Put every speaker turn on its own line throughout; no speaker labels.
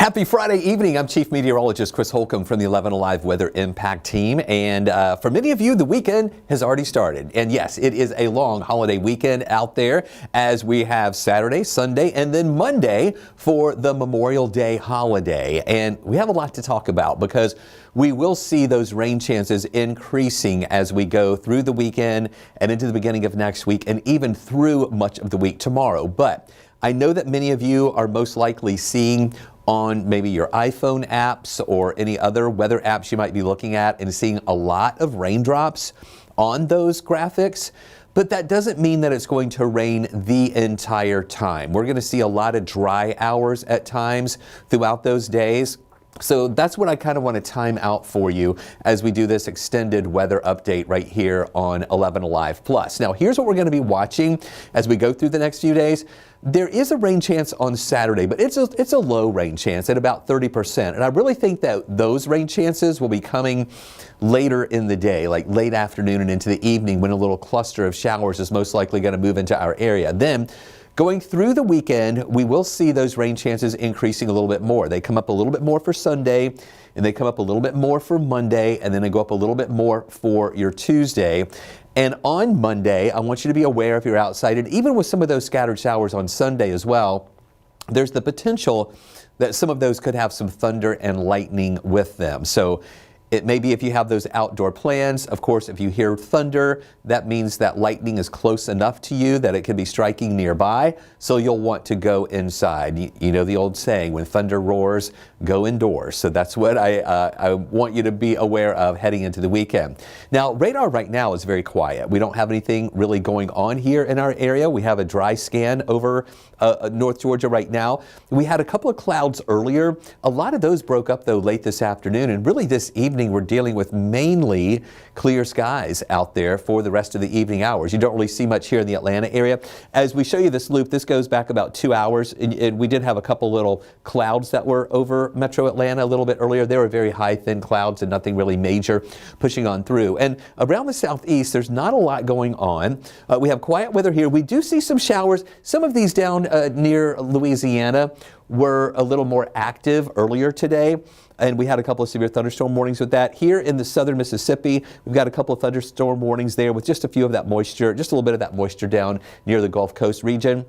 Happy Friday evening. I'm Chief Meteorologist Chris Holcomb from the 11 Alive Weather Impact Team. And for many of you, the weekend has already started. And yes, it is a long holiday weekend out there as we have Saturday, Sunday, and then Monday for the Memorial Day holiday. And we have a lot to talk about because we will see those rain chances increasing as we go through the weekend and into the beginning of next week and even through much of the week tomorrow. But I know that many of you are most likely seeing on maybe your iPhone apps or any other weather apps you might be looking at and seeing a lot of raindrops on those graphics. But that doesn't mean that it's going to rain the entire time. We're going to see a lot of dry hours at times throughout those days. So that's what I kind of want to time out for you as we do this extended weather update right here on 11 Alive Plus. Now, here's what we're going to be watching as we go through the next few days. There is a rain chance on Saturday, but it's a low rain chance at about 30%. And I really think that those rain chances will be coming later in the day, like late afternoon and into the evening, when a little cluster of showers is most likely going to move into our area. Then, going through the weekend, we will see those rain chances increasing a little bit more. They come up a little bit more for Sunday, and they come up a little bit more for Monday, and then they go up a little bit more for your Tuesday. And on Monday, I want you to be aware if you're outside, and even with some of those scattered showers on Sunday as well, there's the potential that some of those could have some thunder and lightning with them. So it may be if you have those outdoor plans. Of course, if you hear thunder, that means that lightning is close enough to you that it could be striking nearby, so you'll want to go inside. You know the old saying, when thunder roars, go indoors. So that's what I want you to be aware of heading into the weekend. Now, radar right now is very quiet. We don't have anything really going on here in our area. We have a dry scan over North Georgia right now. We had a couple of clouds earlier. A lot of those broke up, though, late this afternoon, and really this evening we're dealing with mainly clear skies out there for the rest of the evening hours. You don't really see much here in the Atlanta area. As we show you this loop, this goes back about 2 hours, and we did have a couple little clouds that were over Metro Atlanta a little bit earlier. They were very high, thin clouds and nothing really major pushing on through. And around the southeast, there's not a lot going on. We have quiet weather here. We do see some showers. Some of these down near Louisiana were a little more active earlier today, and we had a couple of severe thunderstorm warnings with that. Here in the southern Mississippi, we've got a couple of thunderstorm warnings there with just a few of that moisture, just a little bit of that moisture down near the Gulf Coast region.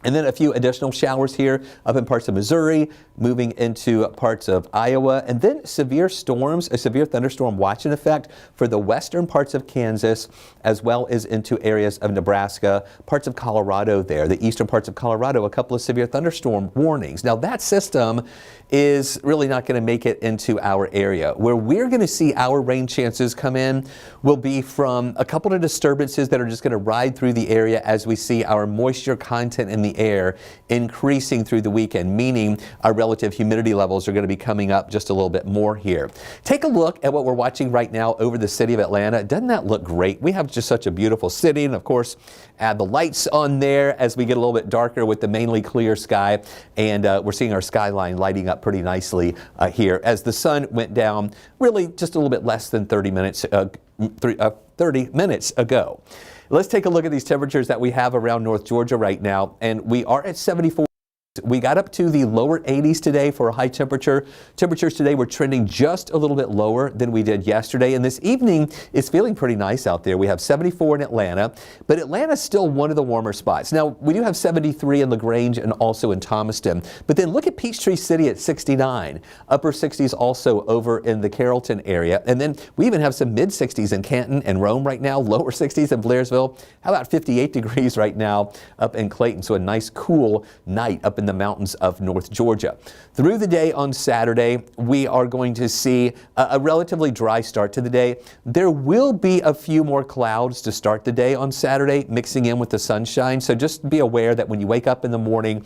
And then a few additional showers here up in parts of Missouri, moving into parts of Iowa, and then severe storms, a severe thunderstorm watch in effect for the western parts of Kansas, as well as into areas of Nebraska, parts of Colorado there, the eastern parts of Colorado, a couple of severe thunderstorm warnings. Now that system is really not going to make it into our area. Where we're going to see our rain chances come in will be from a couple of disturbances that are just going to ride through the area as we see our moisture content in the air increasing through the weekend, meaning our relative humidity levels are going to be coming up just a little bit more here. Take a look at what we're watching right now over the city of Atlanta. Doesn't that look great? We have just such a beautiful city, and of course add the lights on there as we get a little bit darker with the mainly clear sky, and we're seeing our skyline lighting up pretty nicely here as the sun went down really just a little bit less than 30 minutes ago. Let's take a look at these temperatures that we have around North Georgia right now, and we are at 74. We got up to the lower 80s today for a high temperature. Temperatures today were trending just a little bit lower than we did yesterday, and this evening is feeling pretty nice out there. We have 74 in Atlanta, but Atlanta's still one of the warmer spots. Now, we do have 73 in LaGrange and also in Thomaston, but then look at Peachtree City at 69. Upper 60s also over in the Carrollton area, and then we even have some mid-60s in Canton and Rome right now, lower 60s in Blairsville. How about 58 degrees right now up in Clayton, so a nice cool night up in the mountains of North Georgia. Through the day on Saturday, we are going to see a relatively dry start to the day. There will be a few more clouds to start the day on Saturday, mixing in with the sunshine. So just be aware that when you wake up in the morning,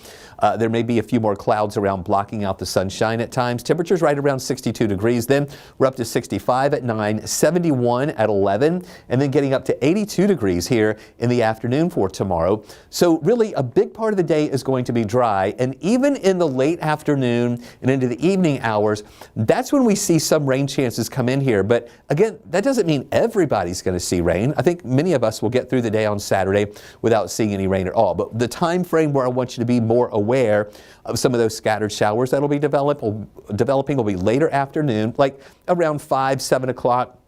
there may be a few more clouds around blocking out the sunshine at times. Temperatures right around 62 degrees. Then we're up to 65 at 9, 71 at 11, and then getting up to 82 degrees here in the afternoon for tomorrow. So really a big part of the day is going to be dry. dry. And even in the late afternoon and into the evening hours, that's when we see some rain chances come in here. But again, that doesn't mean everybody's going to see rain. I think many of us will get through the day on Saturday without seeing any rain at all. But the time frame where I want you to be more aware of some of those scattered showers that'll be developing will be later afternoon, like around 5, 7 o'clock.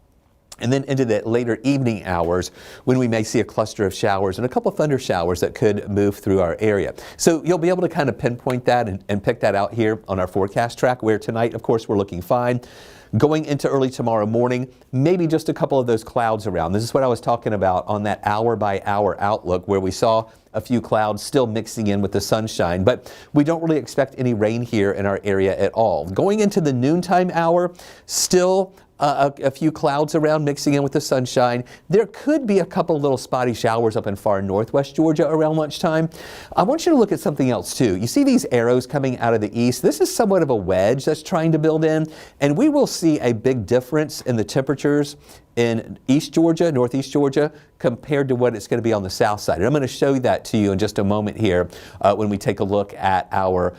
And then into the later evening hours when we may see a cluster of showers and a couple of thunder showers that could move through our area. So you'll be able to kind of pinpoint that and pick that out here on our forecast track, where tonight, of course, we're looking fine. Going into early tomorrow morning, maybe just a couple of those clouds around. This is what I was talking about on that hour-by-hour outlook, where we saw a few clouds still mixing in with the sunshine, but we don't really expect any rain here in our area at all. Going into the noontime hour, still a few clouds around mixing in with the sunshine. There could be a couple little spotty showers up in far northwest Georgia around lunchtime. I want you to look at something else too. You see these arrows coming out of the east? This is somewhat of a wedge that's trying to build in, and we will see a big difference in the temperatures in East Georgia, Northeast Georgia, compared to what it's going to be on the south side. And I'm going to show you that to you in just a moment here when we take a look at our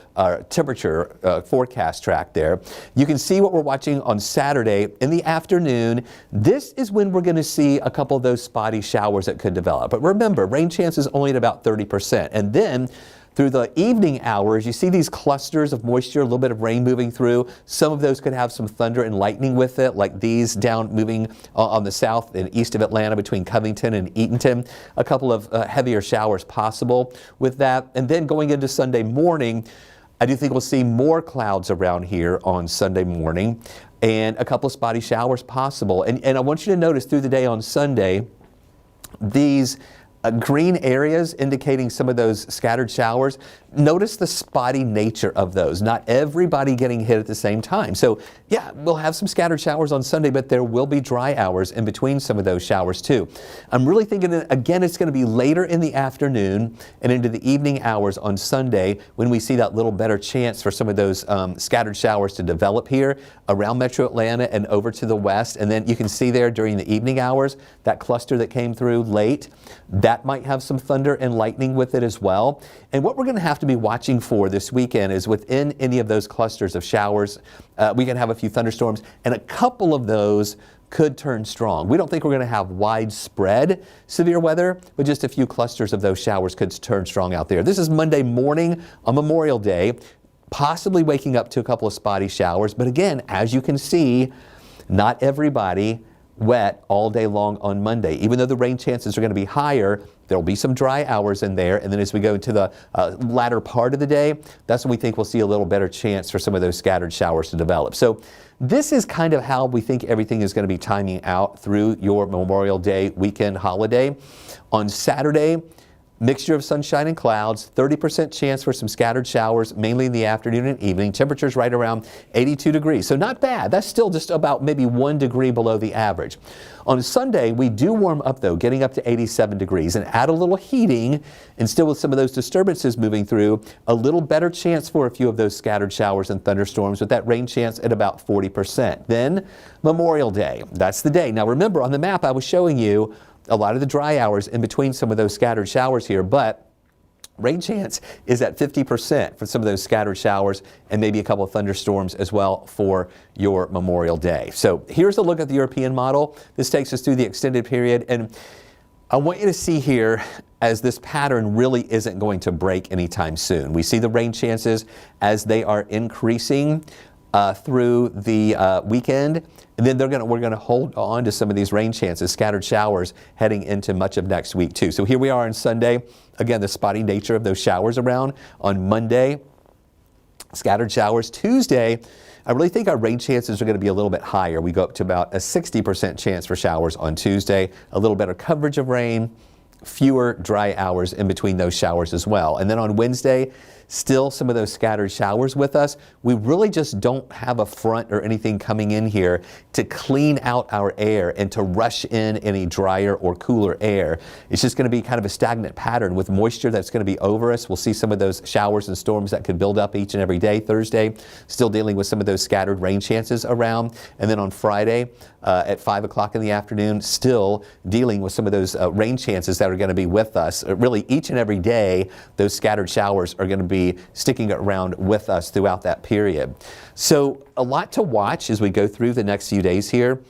temperature forecast track there. You can see what we're watching on Saturday in the afternoon. This is when we're going to see a couple of those spotty showers that could develop. But remember, rain chances only at about 30%. And then through the evening hours, you see these clusters of moisture, a little bit of rain moving through. Some of those could have some thunder and lightning with it, like these down moving on the south and east of Atlanta between Covington and Eatonton. A couple of heavier showers possible with that. And then going into Sunday morning, I do think we'll see more clouds around here on Sunday morning and a couple of spotty showers possible. And I want you to notice through the day on Sunday, these green areas indicating some of those scattered showers. Notice the spotty nature of those. Not everybody getting hit at the same time. So yeah, we'll have some scattered showers on Sunday, but there will be dry hours in between some of those showers too. I'm really thinking that, again, it's going to be later in the afternoon and into the evening hours on Sunday when we see that little better chance for some of those scattered showers to develop here around Metro Atlanta and over to the west. And then you can see there during the evening hours, that cluster that came through late, that might have some thunder and lightning with it as well. And what we're going to have to be watching for this weekend is within any of those clusters of showers, we can have a few thunderstorms, and a couple of those could turn strong. We don't think we're going to have widespread severe weather, but just a few clusters of those showers could turn strong out there. This is Monday morning on Memorial Day, possibly waking up to a couple of spotty showers. But again, as you can see, not everybody wet all day long on Monday. Even though the rain chances are going to be higher, there'll be some dry hours in there. And then as we go to the latter part of the day, that's when we think we'll see a little better chance for some of those scattered showers to develop. So this is kind of how we think everything is going to be timing out through your Memorial Day weekend holiday. On Saturday, mixture of sunshine and clouds, 30% chance for some scattered showers, mainly in the afternoon and evening. Temperatures right around 82 degrees. So not bad. That's still just about maybe 1 degree below the average. On Sunday, we do warm up though, getting up to 87 degrees and add a little heating, and still with some of those disturbances moving through, a little better chance for a few of those scattered showers and thunderstorms with that rain chance at about 40%. Then Memorial Day, that's the day. Now remember, on the map I was showing you a lot of the dry hours in between some of those scattered showers here, but rain chance is at 50% for some of those scattered showers and maybe a couple of thunderstorms as well for your Memorial Day. So here's a look at the European model. This takes us through the extended period, and I want you to see here as this pattern really isn't going to break anytime soon. We see the rain chances as they are increasing through the weekend, and then we're going to hold on to some of these rain chances, scattered showers, heading into much of next week too. So here we are on Sunday. Again, the spotty nature of those showers around. On Monday, scattered showers. Tuesday, I really think our rain chances are going to be a little bit higher. We go up to about a 60% chance for showers on Tuesday, a little better coverage of rain, fewer dry hours in between those showers as well. And then on Wednesday, still some of those scattered showers with us. We really just don't have a front or anything coming in here to clean out our air and to rush in any drier or cooler air. It's just going to be kind of a stagnant pattern with moisture that's going to be over us. We'll see some of those showers and storms that could build up each and every day. Thursday, still dealing with some of those scattered rain chances around. And then on Friday at 5 o'clock in the afternoon, still dealing with some of those rain chances that are going to be with us. Really, each and every day, those scattered showers are going to be be sticking around with us throughout that period. So a lot to watch as we go through the next few days here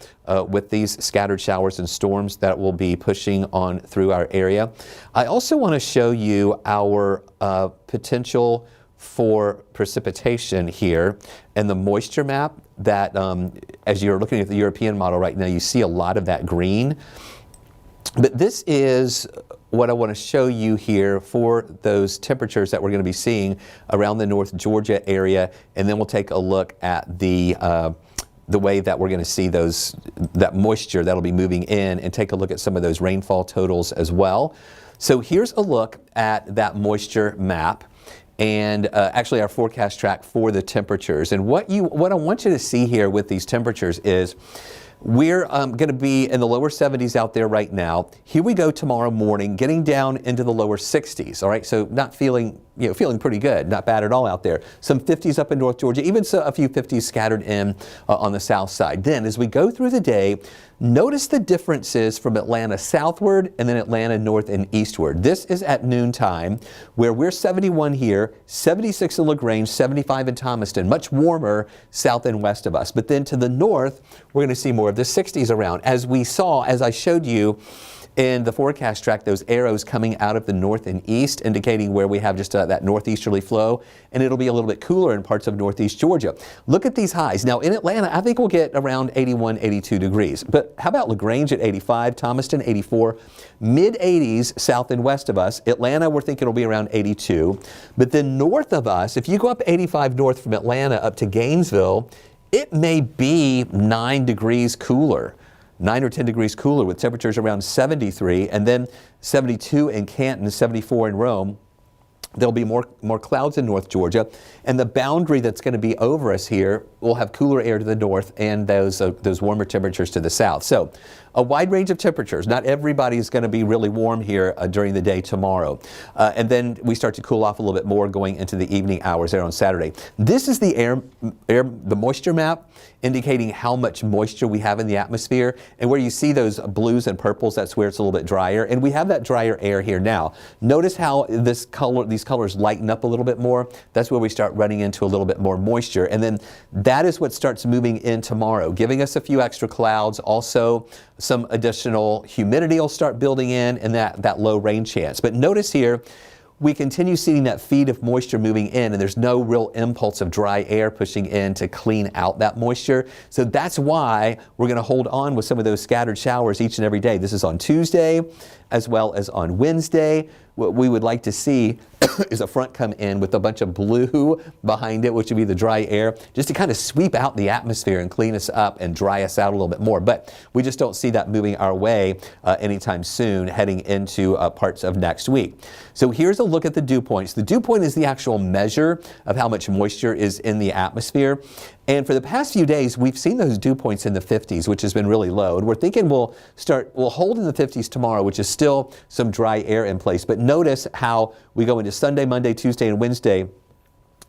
with these scattered showers and storms that will be pushing on through our area. I also want to show you our potential for precipitation here and the moisture map that as you're looking at the European model right now, you see a lot of that green. But this is what I want to show you here for those temperatures that we're going to be seeing around the North Georgia area, and then we'll take a look at the way that we're going to see that moisture that'll be moving in, and take a look at some of those rainfall totals as well. So here's a look at that moisture map, and actually our forecast track for the temperatures. And what I want you to see here with these temperatures is we're going to be in the lower 70s out there right now. Here we go tomorrow morning, getting down into the lower 60s. All right, so not feeling pretty good, not bad at all out there. Some 50s up in North Georgia, even a few 50s scattered in on the south side. Then as we go through the day, notice the differences from Atlanta southward and then Atlanta north and eastward. This is at noontime, where we're 71 here, 76 in LaGrange, 75 in Thomaston, much warmer south and west of us. But then to the north, we're going to see more of the 60s around. As we saw, as I showed you in the forecast track, those arrows coming out of the north and east, indicating where we have just that northeasterly flow, and it'll be a little bit cooler in parts of northeast Georgia. Look at these highs. Now in Atlanta, I think we'll get around 81, 82 degrees. But how about LaGrange at 85, Thomaston 84, mid 80s south and west of us. Atlanta, we're thinking it'll be around 82. But then north of us, if you go up 85 north from Atlanta up to Gainesville, it may be 9 degrees cooler. 9 or 10 degrees cooler with temperatures around 73, and then 72 in Canton, 74 in Rome. There'll be more clouds in North Georgia, and the boundary that's going to be over us here will have cooler air to the north and those warmer temperatures to the south. So a wide range of temperatures. Not everybody's going to be really warm here during the day tomorrow. And then we start to cool off a little bit more going into the evening hours there on Saturday. This is the the moisture map, indicating how much moisture we have in the atmosphere. And where you see those blues and purples, that's where it's a little bit drier. And we have that drier air here now. Notice how these colors lighten up a little bit more. That's where we start running into a little bit more moisture. And then that is what starts moving in tomorrow, giving us a few extra clouds. Also, some additional humidity will start building in, and that low rain chance. But notice here, we continue seeing that feed of moisture moving in, and there's no real impulse of dry air pushing in to clean out that moisture. So that's why we're going to hold on with some of those scattered showers each and every day. This is on Tuesday as well as on Wednesday. What we would like to see is a front come in with a bunch of blue behind it, which would be the dry air, just to kind of sweep out the atmosphere and clean us up and dry us out a little bit more. But we just don't see that moving our way anytime soon heading into parts of next week. So here's a look at the dew points. The dew point is the actual measure of how much moisture is in the atmosphere. And for the past few days, we've seen those dew points in the 50s, which has been really low. And we're thinking we'll hold in the 50s tomorrow, which is still some dry air in place. But notice how we go into Sunday, Monday, Tuesday, and Wednesday.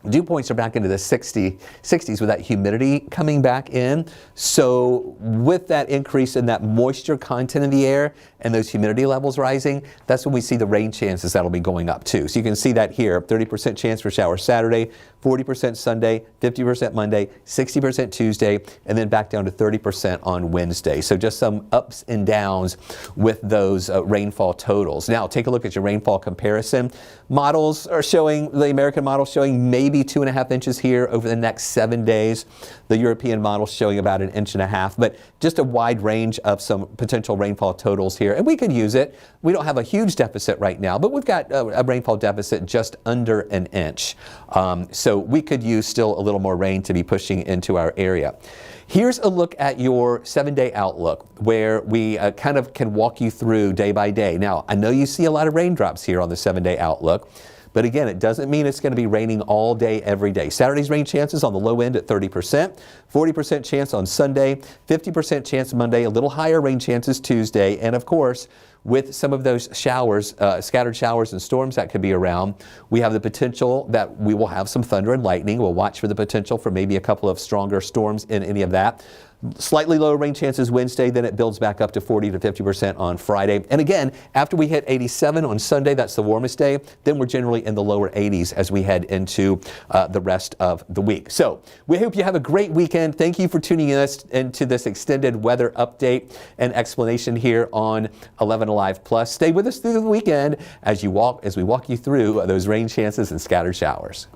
Dew points are back into the 60s with that humidity coming back in. So with that increase in that moisture content in the air and those humidity levels rising, that's when we see the rain chances that'll be going up too. So you can see that here, 30% chance for showers Saturday, 40% Sunday, 50% Monday, 60% Tuesday, and then back down to 30% on Wednesday. So just some ups and downs with those rainfall totals. Now take a look at your rainfall comparison. Models are showing, the American model showing maybe 2.5 inches here over the next 7 days. The European model showing about 1.5 inches, but just a wide range of some potential rainfall totals here. And we could use it. We don't have a huge deficit right now, but we've got a rainfall deficit just under 1 inch. So we could use still a little more rain to be pushing into our area. Here's a look at your 7-day outlook, where we kind of can walk you through day by day. Now, I know you see a lot of raindrops here on the 7-day outlook, but again, it doesn't mean it's going to be raining all day, every day. Saturday's rain chances on the low end at 30%, 40% chance on Sunday, 50% chance Monday, a little higher rain chances Tuesday, and of course, with some of those showers, scattered showers and storms that could be around, we have the potential that we will have some thunder and lightning. We'll watch for the potential for maybe a couple of stronger storms in any of that. Slightly lower rain chances Wednesday, then it builds back up to 40 to 50% on Friday. And again, after we hit 87 on Sunday, that's the warmest day, then we're generally in the lower 80s as we head into the rest of the week. So we hope you have a great weekend. Thank you for tuning us into this extended weather update and explanation here on 11 Alive Plus. Stay with us through the weekend as we walk you through those rain chances and scattered showers.